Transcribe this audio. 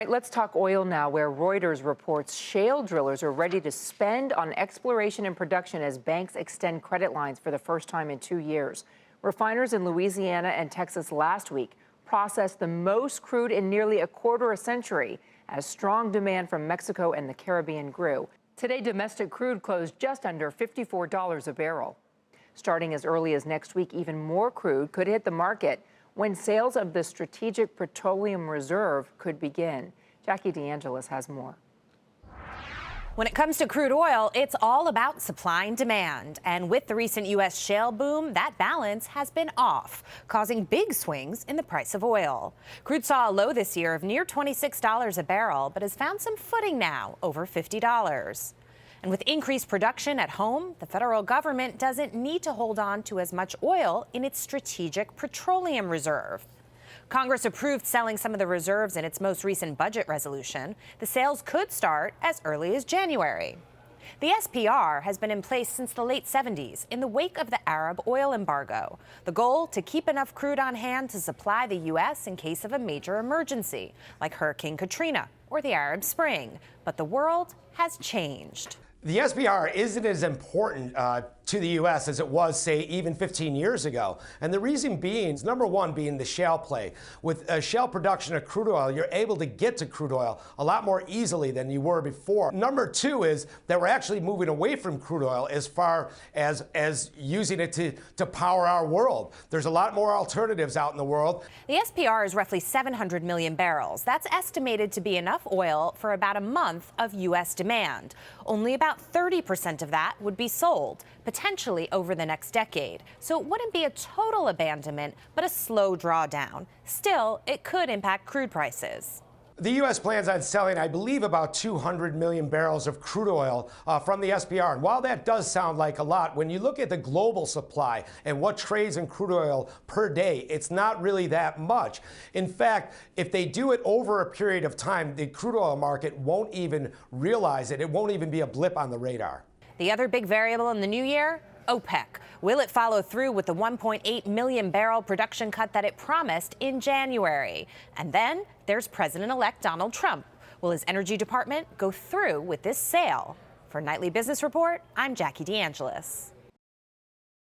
Let's talk oil now, where Reuters reports shale drillers are ready to spend on exploration and production as banks extend credit lines for the first time in 2 years. Refiners in Louisiana and Texas last week processed the most crude in nearly a quarter of a century as strong demand from Mexico and the Caribbean grew. Today, domestic crude closed just under $54 a barrel. Starting as early as next week, even more crude could hit the market when sales of the Strategic Petroleum Reserve could begin. Jackie DeAngelis has more. When it comes to crude oil, it's all about supply and demand. And with the recent U.S. shale boom, that balance has been off, causing big swings in the price of oil. Crude saw a low this year of near $26 a barrel, but has found some footing now, over $50. And with increased production at home, the federal government doesn't need to hold on to as much oil in its Strategic Petroleum Reserve. Congress approved selling some of the reserves in its most recent budget resolution. The sales could start as early as January. The SPR has been in place since the late 70s in the wake of the Arab oil embargo. The goal, to keep enough crude on hand to supply the U.S. in case of a major emergency, like Hurricane Katrina or the Arab Spring. But the world has changed. The SPR isn't as important to the U.S. as it was, say, even 15 years ago. And the reason being, number one, being the shale play. With shale production of crude oil, you're able to get to crude oil a lot more easily than you were before. Number two is that we're actually moving away from crude oil as far as using it to power our world. There's a lot more alternatives out in the world. The SPR is roughly 700 million barrels. That's estimated to be enough oil for about a month of U.S. demand. Only about 30% of that would be sold, potentially over the next decade. So it wouldn't be a total abandonment, but a slow drawdown. Still, it could impact crude prices. The U.S. plans on selling, I believe, about 200 million barrels of crude oil from the SPR. And while that does sound like a lot, when you look at the global supply and what trades in crude oil per day, it's not really that much. In fact, if they do it over a period of time, the crude oil market won't even realize it. It won't even be a blip on the radar. The other big variable in the new year? OPEC. Will it follow through with the 1.8 million barrel production cut that it promised in January? And then there's President-elect Donald Trump. Will his Energy Department go through with this sale? For Nightly Business Report, I'm Jackie DeAngelis.